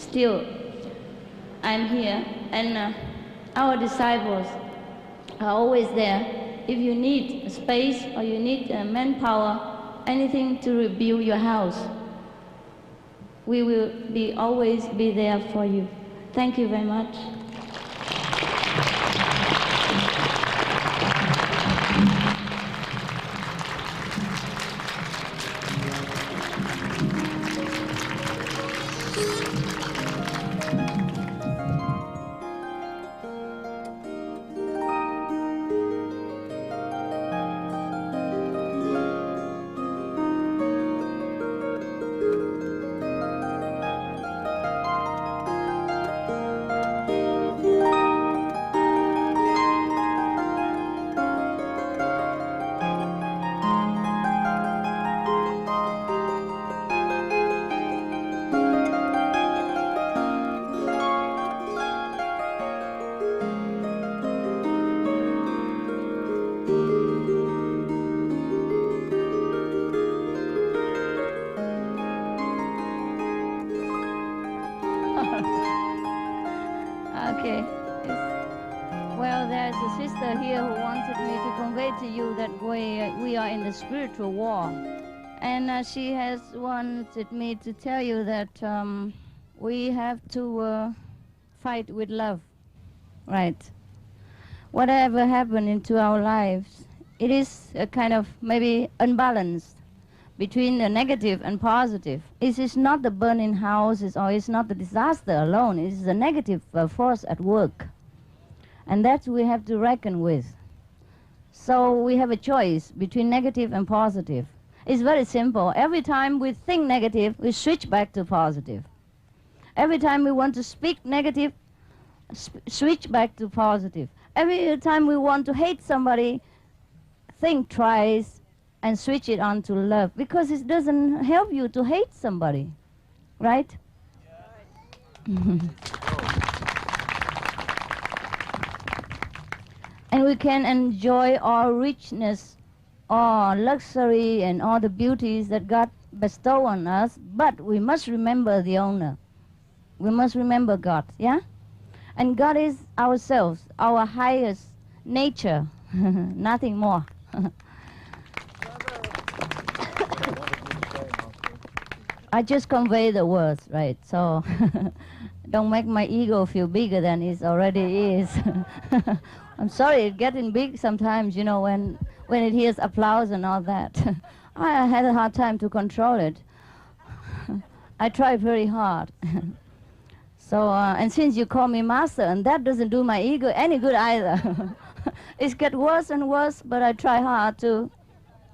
Still, I'm here, and our disciples are always there. If you need space or you need manpower, anything to rebuild your house, we will always be there for you. Thank you very much. Okay. Well, there's a sister here who wanted me to convey to you that we are in the spiritual war. And she has wanted me to tell you that we have to fight with love. Right. Whatever happened into our lives, it is a kind of maybe unbalanced between the negative and positive. It is not the burning houses or it's not the disaster alone. It is the negative force at work. And that we have to reckon with. So we have a choice between negative and positive. It's very simple. Every time we think negative, we switch back to positive. Every time we want to speak negative, switch back to positive. Every time we want to hate somebody, think twice and switch it on to love, because it doesn't help you to hate somebody, right? And we can enjoy all richness, all luxury, and all the beauties that God bestowed on us, but we must remember the owner. We must remember God, yeah? And God is ourselves, our highest nature, nothing more. I just convey the words, right? So don't make my ego feel bigger than it already is. I'm sorry, it's getting big sometimes, you know, when it hears applause and all that. I had a hard time to control it. I tried very hard. So, and since you call me master, and that doesn't do my ego any good either. It gets worse and worse, but I try hard to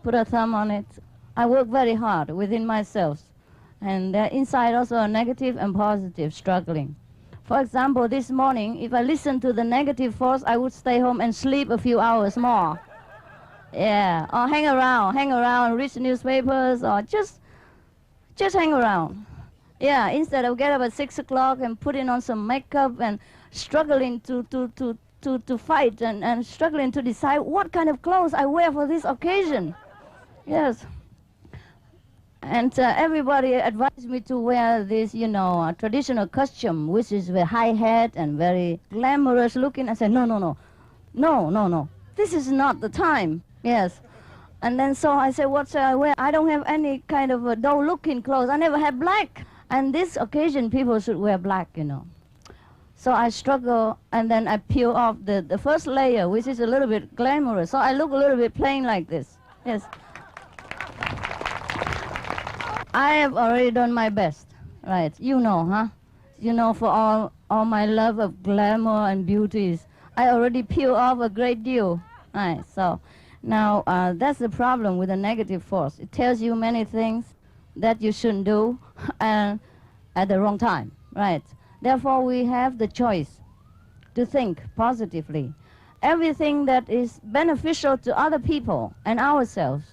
put a thumb on it. I work very hard within myself. And inside also a negative and positive struggling. For example, this morning, if I listened to the negative force, I would stay home and sleep a few hours more. Yeah, or hang around, read newspapers, or just hang around. Yeah, instead of get up at 6 o'clock and putting on some makeup and struggling to fight and struggling to decide what kind of clothes I wear for this occasion. Yes. And everybody advised me to wear this, you know, traditional costume, which is with high hat and very glamorous looking. I said, no. This is not the time. Yes. And then so I said, what shall I wear? I don't have any kind of dull looking clothes. I never had black. And this occasion, people should wear black, you know. So I struggle, and then I peel off the first layer, which is a little bit glamorous. So I look a little bit plain like this. Yes. I have already done my best, right? You know, huh? You know, for all my love of glamour and beauties, I already peel off a great deal. Right, so now that's the problem with the negative force. It tells you many things that you shouldn't do at the wrong time, right? Therefore, we have the choice to think positively. Everything that is beneficial to other people and ourselves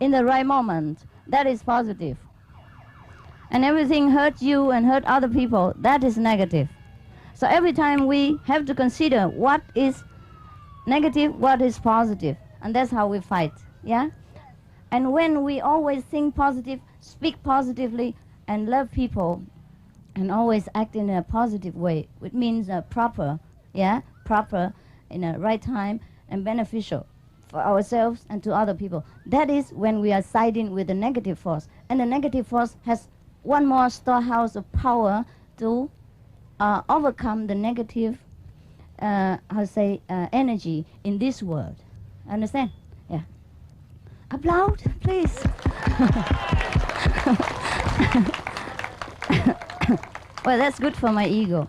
in the right moment, that is positive. And everything hurt you and hurt other people, that is negative. So every time we have to consider what is negative, what is positive. And that's how we fight, yeah? And when we always think positive, speak positively, and love people, and always act in a positive way, which means proper, yeah, proper in a right time and beneficial for ourselves and to other people. That is when we are siding with the negative force. And the negative force has one more storehouse of power to overcome the negative, energy in this world. Understand? Yeah. Applaud, please. Well, that's good for my ego.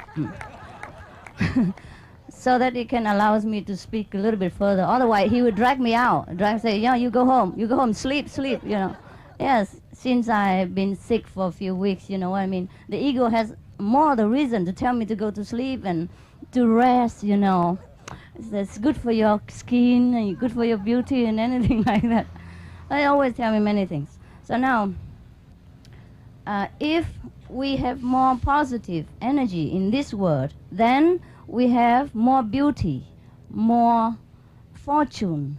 So that it can allows me to speak a little bit further. Otherwise, he would drag me out. Say, yeah, you go home, sleep, you know. Yes, since I've been sick for a few weeks, you know what I mean. The ego has more the reason to tell me to go to sleep and to rest, you know. It's good for your skin and good for your beauty and anything like that. They always tell me many things. So now, if we have more positive energy in this world, then we have more beauty, more fortune.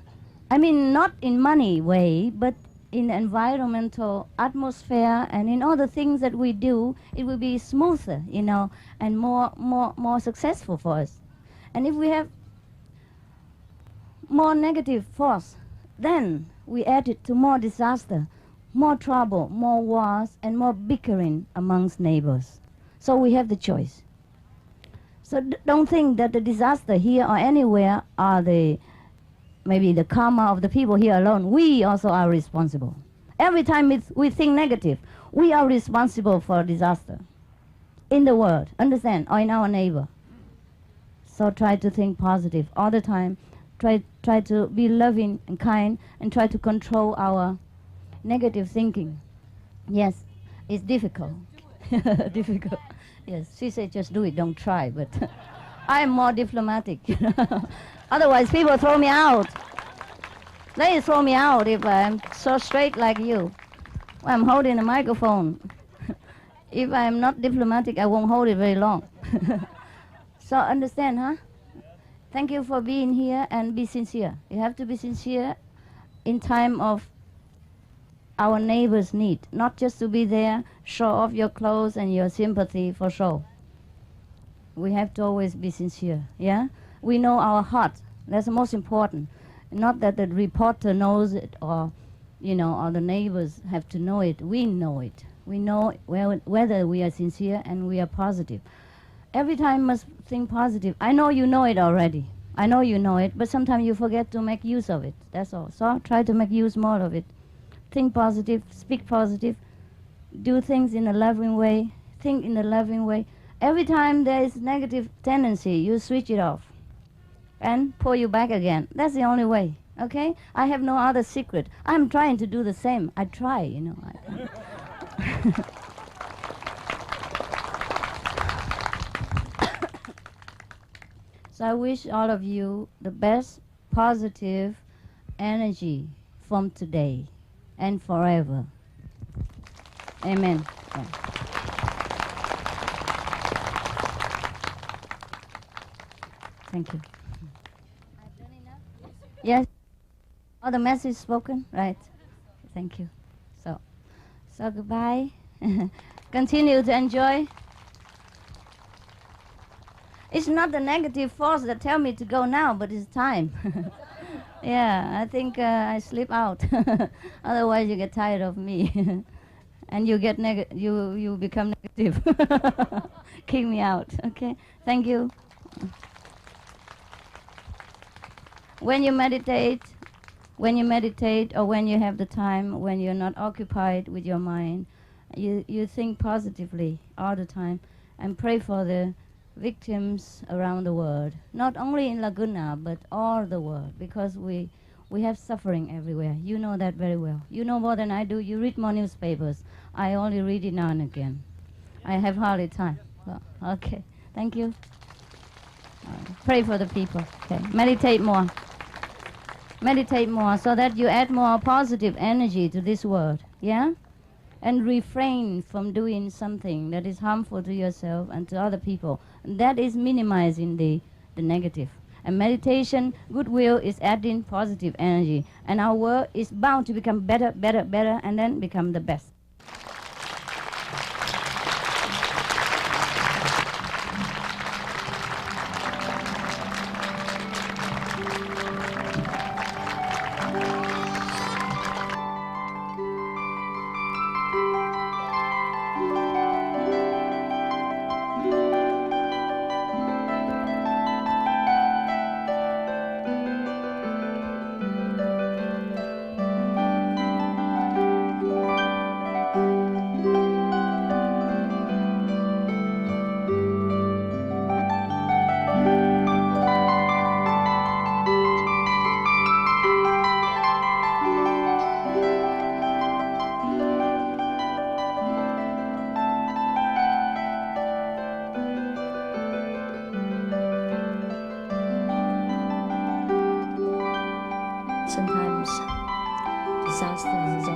I mean, not in money way, but in environmental atmosphere and in all the things that we do, it will be smoother, you know, and more successful for us. And if we have more negative force, then we add it to more disaster, more trouble, more wars, and more bickering amongst neighbors. So we have the choice. So don't think that the disaster here or anywhere are maybe the karma of the people here alone. We also are responsible. Every time we think negative, we are responsible for disaster in the world, understand, or in our neighbor. So try to think positive all the time. Try to be loving and kind and try to control our negative thinking. Yes, it's difficult. Difficult. Yes, she said just do it, don't try, but I'm more diplomatic. Otherwise people throw me out. They throw me out if I'm so straight like you. I'm holding a microphone. If I'm not diplomatic, I won't hold it very long. So understand, huh? Thank you for being here and be sincere. You have to be sincere in time of our neighbor's need, not just to be there, show off your clothes and your sympathy for show. We have to always be sincere, yeah? We know our heart. That's the most important. Not that the reporter knows it or, you know, or the neighbors have to know it. We know it. We know whether we are sincere and we are positive. Every time must think positive. I know you know it already. I know you know it, but sometimes you forget to make use of it. That's all. So try to make use more of it. Think positive, speak positive, do things in a loving way, think in a loving way. Every time there is negative tendency, you switch it off and pull you back again. That's the only way, okay? I have no other secret. I'm trying to do the same. I try, you know. So I wish all of you the best positive energy from today and forever. Amen. Yeah. Thank you. I've done enough? Yes. All the message spoken? Right. Thank you. So goodbye. Continue to enjoy. It's not the negative force that tell me to go now, but it's time. Yeah, I think I slip out. Otherwise, you get tired of me, and you get you become negative. Kick me out. Okay. Thank you. When you meditate, or when you have the time, when you're not occupied with your mind, you think positively all the time, and pray for the victims around the world, not only in Laguna, but all the world, because we have suffering everywhere. You know that very well. You know more than I do. You read more newspapers. I only read it now and again. I have hardly time. Well, okay, thank you. Pray for the people. Okay, meditate more. Meditate more so that you add more positive energy to this world, yeah? And refrain from doing something that is harmful to yourself and to other people. That is minimizing the negative. And meditation, goodwill, is adding positive energy. And our world is bound to become better, better, better, and then become the best.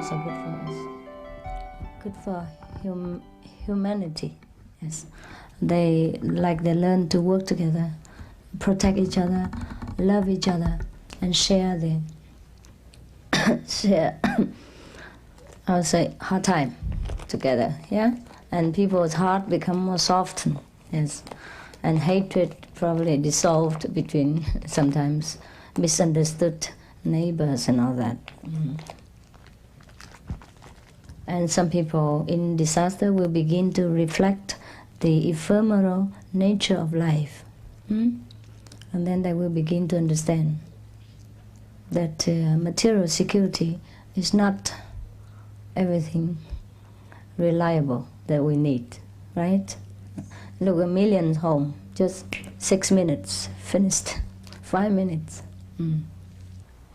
also good for us. Good for humanity. Yes, they learn to work together, protect each other, love each other, and share the I would say hard time together. Yeah, and people's heart become more softened. Yes, and hatred probably dissolved between sometimes misunderstood neighbors and all that. And some people in disaster will begin to reflect the ephemeral nature of life. And then they will begin to understand that material security is not everything reliable that we need, right? Look, a million's home, just 6 minutes, finished, 5 minutes.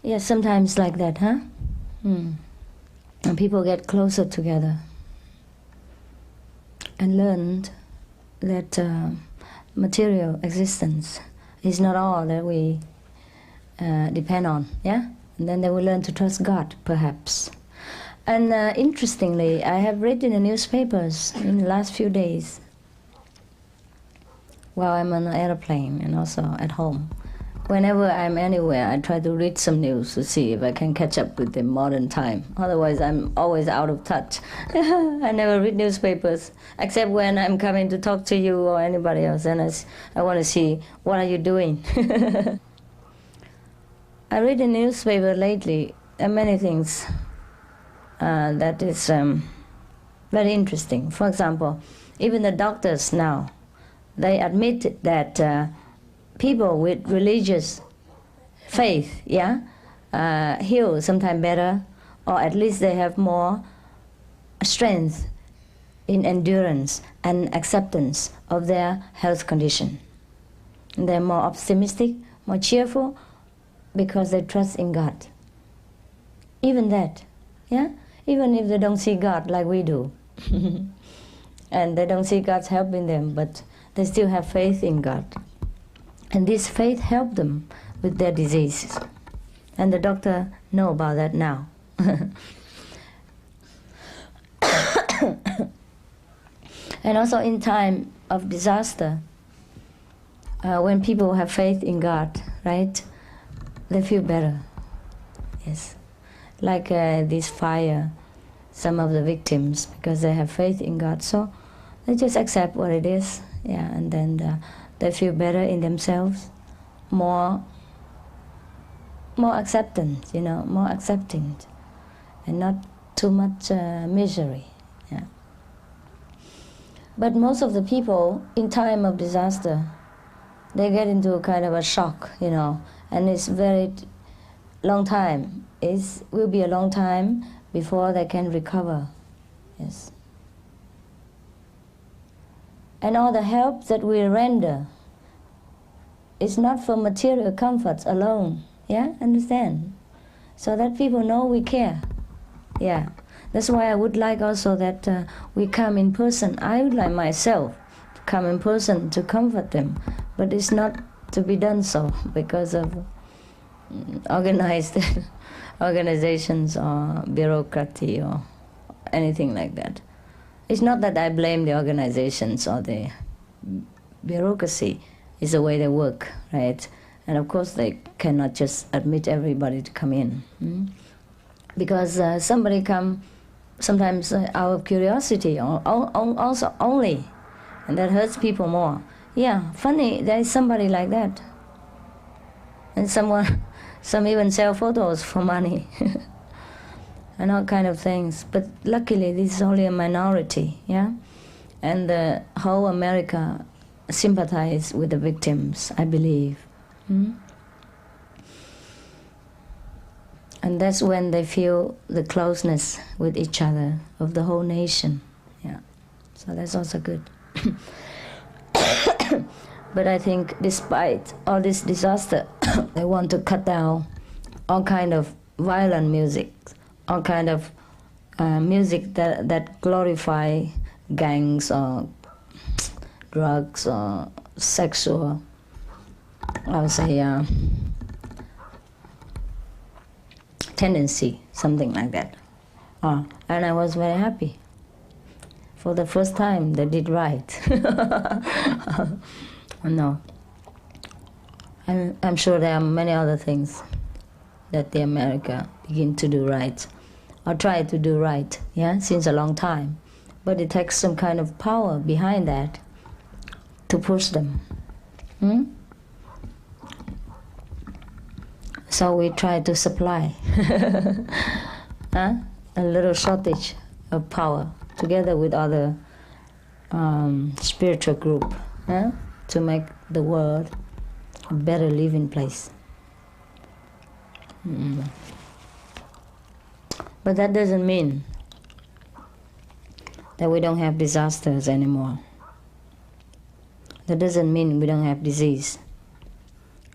Yeah, sometimes like that, huh? And people get closer together and learned that material existence is not all that we depend on, yeah? And then they will learn to trust God, perhaps. And interestingly, I have read in the newspapers in the last few days, while I'm on an airplane and also at home. Whenever I'm anywhere, I try to read some news to see if I can catch up with the modern time. Otherwise, I'm always out of touch. I never read newspapers, except when I'm coming to talk to you or anybody else, and I want to see, what are you doing? I read in the newspaper lately many things that is very interesting. For example, even the doctors now, they admit that people with religious faith, heal sometimes better, or at least they have more strength in endurance and acceptance of their health condition. And they're more optimistic, more cheerful, because they trust in God. Even that, even if they don't see God like we do, and they don't see God's help in them, but they still have faith in God. And this faith helped them with their diseases. And the doctor know about that now. And also in time of disaster, when people have faith in God, right, they feel better. Yes. Like this fire, some of the victims, because they have faith in God, so they just accept what it is, and then they feel better in themselves, more acceptance, more accepting, and not too much misery. Yeah. But most of the people in time of disaster, they get into a kind of a shock, and it's very long time. It will be a long time before they can recover. Yes. And all the help that we render is not for material comforts alone. Yeah, understand? So that people know we care. Yeah. That's why I would like also that we come in person. I would like myself to come in person to comfort them. But it's not to be done so because of organized organizations or bureaucracy or anything like that. It's not that I blame the organizations or the bureaucracy. It's the way they work, right? And of course they cannot just admit everybody to come in. Because somebody come sometimes out of curiosity or also only, and that hurts people more. Yeah, funny, there is somebody like that. And some even sell photos for money. And all kind of things. But luckily, this is only a minority, And the whole America sympathize with the victims, I believe. And that's when they feel the closeness with each other of the whole nation. So that's also good. But I think despite all this disaster, they want to cut down all kind of violent music, all kind of music that glorify gangs or drugs or sexual, I would say, tendency, something like that. And I was very happy. For the first time, they did right. No. And I'm sure there are many other things that the America begin to do right, or try to do right, since a long time. But it takes some kind of power behind that to push them. So we try to supply a little shortage of power together with other spiritual group to make the world a better living place. But that doesn't mean that we don't have disasters anymore. That doesn't mean we don't have disease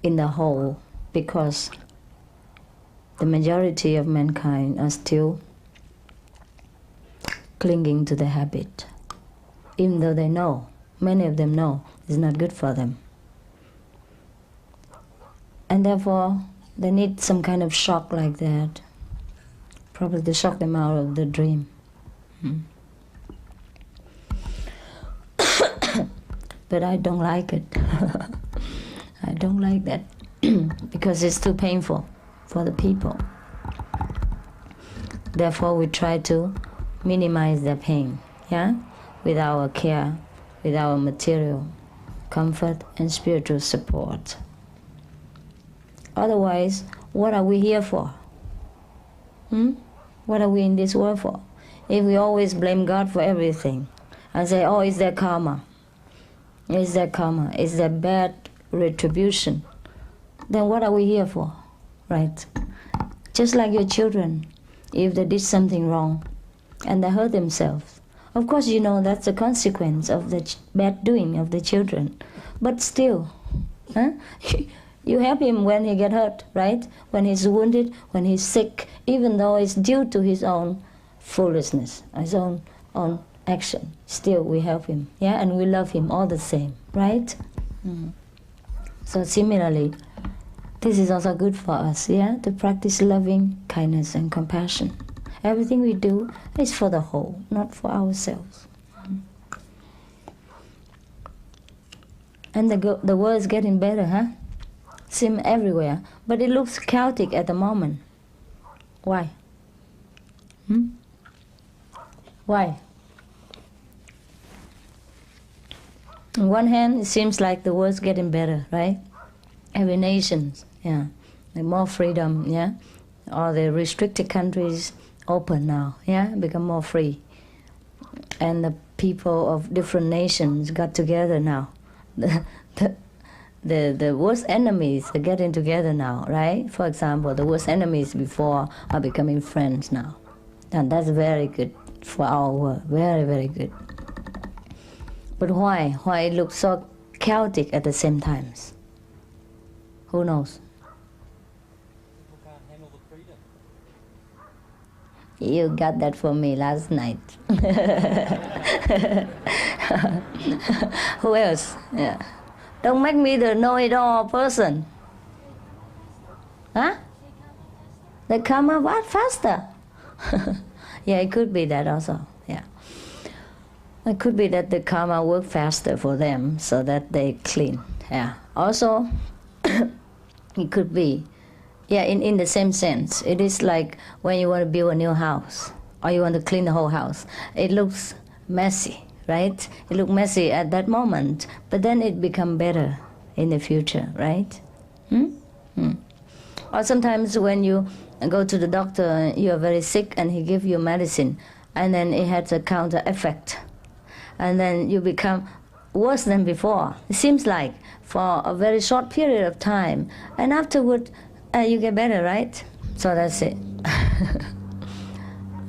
in the whole, because the majority of mankind are still clinging to the habit, even though they know, many of them know, it's not good for them. And therefore, they need some kind of shock like that, probably to shock them out of the dream. But I don't like it. I don't like that because it's too painful for the people. Therefore, we try to minimize their pain, with our care, with our material comfort and spiritual support. Otherwise, what are we here for? What are we in this world for? If we always blame God for everything and say, oh, it's their karma, it's their karma, it's their bad retribution, then what are we here for, right? Just like your children, if they did something wrong and they hurt themselves, of course you know that's the consequence of the bad doing of the children. But still, you help him when he get hurt, right? When he's wounded, when he's sick, even though it's due to his own foolishness, his own action. Still, we help him, and we love him all the same, right? So similarly, this is also good for us, to practice loving kindness and compassion. Everything we do is for the whole, not for ourselves. And the world is getting better, Seem everywhere, but it looks chaotic at the moment. Why? Why? On one hand, it seems like the world's getting better, right? Every nation, like more freedom, All the restricted countries open now, become more free. And the people of different nations got together now. The worst enemies are getting together now, right? For example, the worst enemies before are becoming friends now. And that's very good for our world, very, very good. But why? Why it looks so chaotic at the same times? Who knows? People can't handle the freedom. You got that for me last night. Who else? Don't make me the know-it-all person. They come up what? Faster? It could be that also, It could be that the karma work faster for them so that they clean, Also, it could be, in the same sense. It is like when you want to build a new house or you want to clean the whole house. It looks messy, right? It looks messy at that moment, but then it becomes better in the future, right? Or sometimes when you go to the doctor, you are very sick and he gives you medicine, and then it has a counter effect. And then you become worse than before. It seems like for a very short period of time, and afterward you get better, right? So that's it.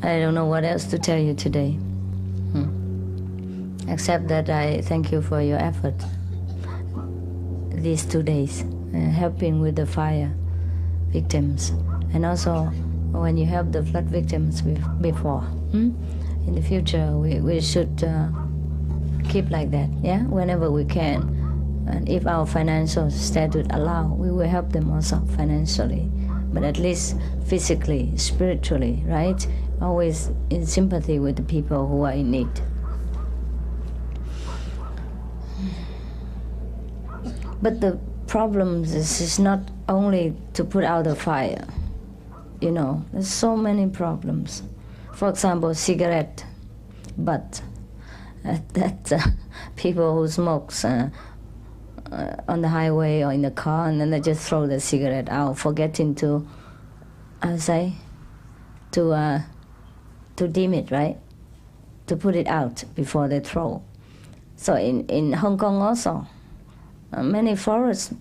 I don't know what else to tell you today, except that I thank you for your effort these 2 days, helping with the fire victims, and also when you help the flood victims before. In the future, we should keep like that, whenever we can. And if our financial status allow, we will help them also financially, but at least physically, spiritually, right? always in sympathy with the people who are in need. But the problem is not only to put out the fire. You know, there's so many problems. For example, cigarette butt. People who smokes on the highway or in the car, and then they just throw the cigarette out, forgetting to, to dim it, right? To put it out before they throw. So in Hong Kong also, many forests,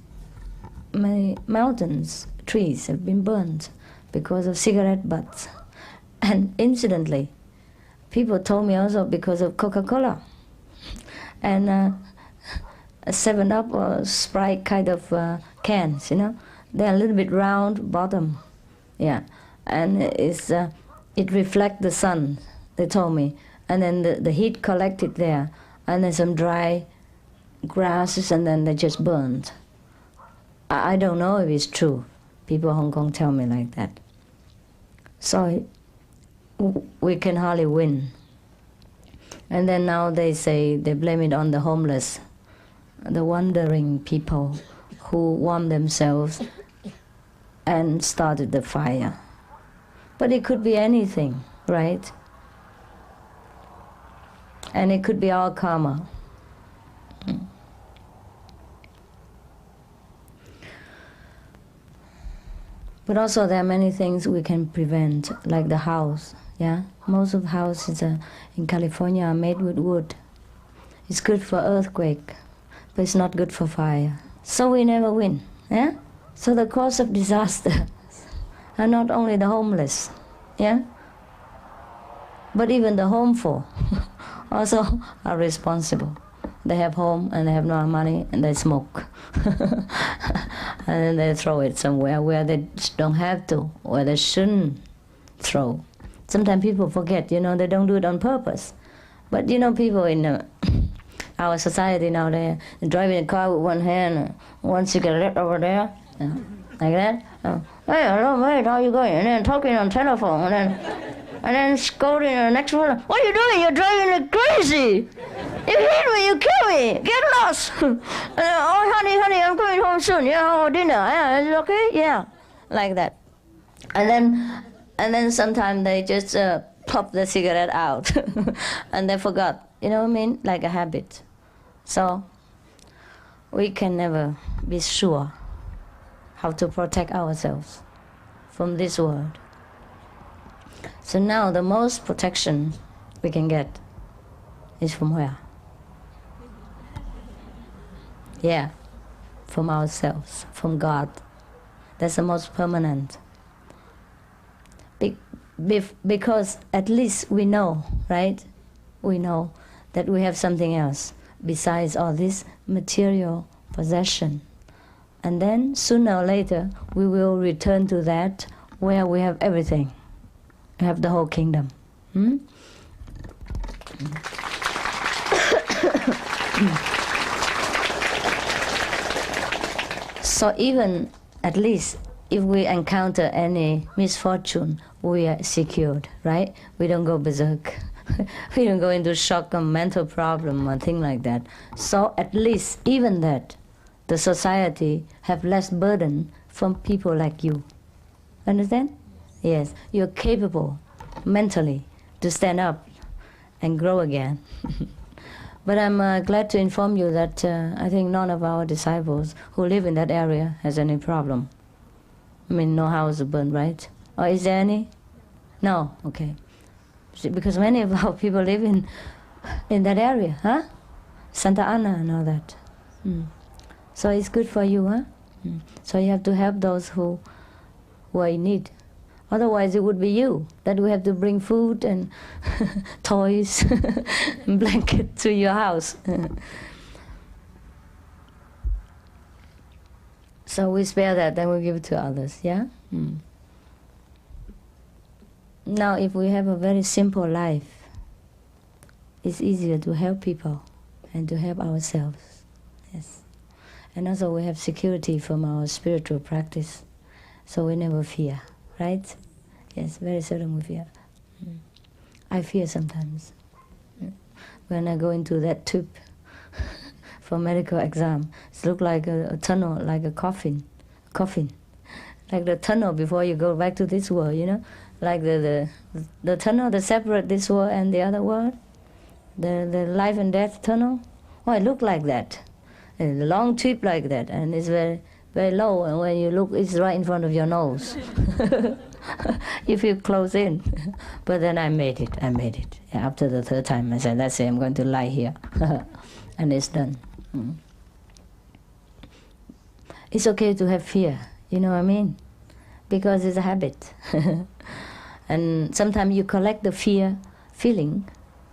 many mountains, trees have been burned because of cigarette butts. And incidentally, people told me also because of Coca-Cola and a 7-Up or Sprite kind of cans, you know. They're a little bit round bottom, yeah. And it reflects the sun, they told me. And then the heat collected there, and then some dry grasses, and then they just burned. I don't know if it's true. People in Hong Kong tell me like that. So we can hardly win. And then now they say, they blame it on the homeless, the wandering people who warmed themselves and started the fire. But it could be anything, right? And it could be our karma. But also there are many things we can prevent, like the house, yeah? Most of the houses in California are made with wood. It's good for earthquake, but it's not good for fire. So we never win, yeah? So the cause of disaster are not only the homeless, yeah? But even the homeful also are responsible. They have home and they have no money and they smoke. And then they throw it somewhere where they don't have to, where they shouldn't throw. Sometimes people forget, you know, they don't do it on purpose. But you know, people in our society now, they're driving a car with one hand, one cigarette over there, like that. Hey, hello mate, how you going? And then talking on telephone, and then scolding the next one. What are you doing? You're driving me crazy. You hit me, you kill me. Get lost. Oh, honey, I'm coming home soon. Yeah, oh, dinner. Yeah, is it okay? Yeah, like that. And then sometimes they just pop the cigarette out, and they forgot. You know what I mean? Like a habit. So we can never be sure how to protect ourselves from this world. So now the most protection we can get is from where? Yeah, from ourselves, from God. That's the most permanent. Because at least we know, right? We know that we have something else besides all this material possession. And then sooner or later we will return to that where we have everything. We have the whole kingdom. So even, at least, if we encounter any misfortune, we are secured, right? We don't go berserk. We don't go into shock or mental problem or thing like that. So at least, even that, the society have less burden from people like you. Understand? Yes, you're capable mentally to stand up and grow again. But I'm glad to inform you that I think none of our disciples who live in that area has any problem. I mean, no house burned, right? Or is there any? No? Okay. Because many of our people live in that area, huh? Santa Ana and all that. So it's good for you, huh? So you have to help those who are in need. Otherwise it would be you that we have to bring food and toys and blanket to your house. So we spare that, then we give it to others, yeah? Now if we have a very simple life, it's easier to help people and to help ourselves, yes. And also we have security from our spiritual practice, so we never fear. Right? Yes, very seldom we fear. I fear sometimes. When I go into that tube for medical exam, it looks like a tunnel, like a coffin, like the tunnel before you go back to this world, you know, like the tunnel that separate this world and the other world, the life and death tunnel. Oh, it look like that, a long tube like that, and it's very, very low, and when you look, it's right in front of your nose. You feel close in. But then I made it. Yeah, after the third time, I said, that's it, I'm going to lie here. And it's done. It's okay to have fear, you know what I mean? Because it's a habit. And sometimes you collect the fear feeling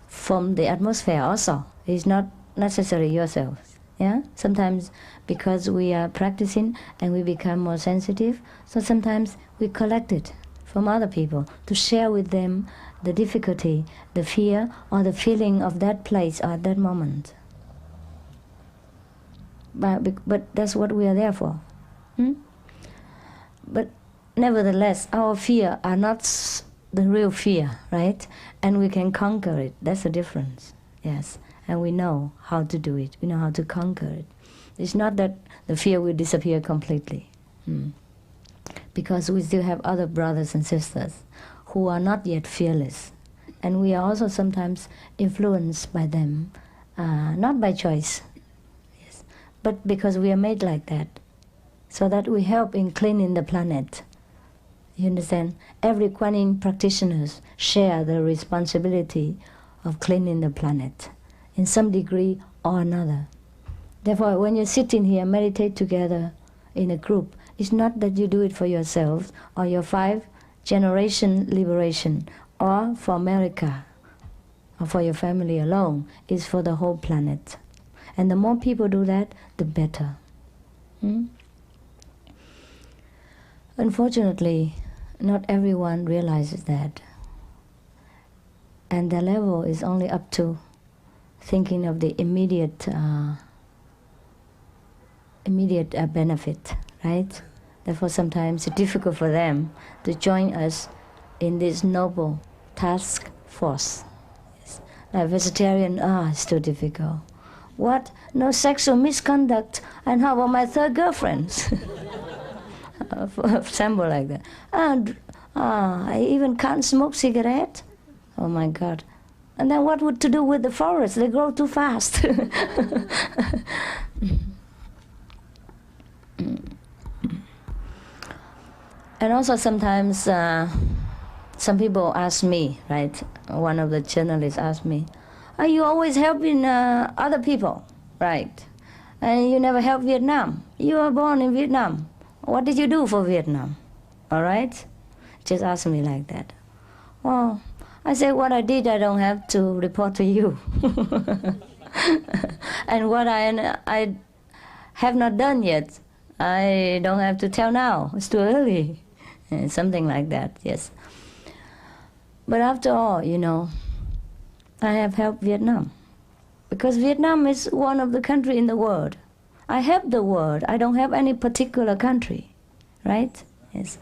from the atmosphere also. It's not necessarily yourself. Yeah? Sometimes because we are practicing and we become more sensitive, so sometimes we collect it from other people to share with them the difficulty, the fear, or the feeling of that place or at that moment. But that's what we are there for. But nevertheless, our fear are not the real fear, right? And we can conquer it. That's the difference. Yes. And we know how to do it. We know how to conquer it. It's not that the fear will disappear completely. Because we still have other brothers and sisters who are not yet fearless. And we are also sometimes influenced by them, not by choice, yes, but because we are made like that, so that we help in cleaning the planet. You understand? Every Kuan Yin practitioners share the responsibility of cleaning the planet in some degree or another. Therefore, when you sit in here, meditate together in a group, it's not that you do it for yourselves or your 5-generation liberation or for America or for your family alone. It's for the whole planet. And the more people do that, the better. Unfortunately, not everyone realizes that. And the level is only up to thinking of the immediate benefit, right? Therefore, sometimes it's difficult for them to join us in this noble task force. Yes. Like vegetarian, it's too difficult. What? No sexual misconduct? And how about my third girlfriend? For example like that. I even can't smoke cigarette. Oh my God. And then what would to do with the forest? They grow too fast. And also sometimes some people ask me, right? One of the journalists asked me, are you always helping other people, right? And you never help Vietnam. You were born in Vietnam. What did you do for Vietnam? All right? Just ask me like that. Well, I say what I did, I don't have to report to you. And what I have not done yet, I don't have to tell now. It's too early. Something like that, yes. But after all, you know, I have helped Vietnam. Because Vietnam is one of the countries in the world. I help the world. I don't help any particular country, right? Yes.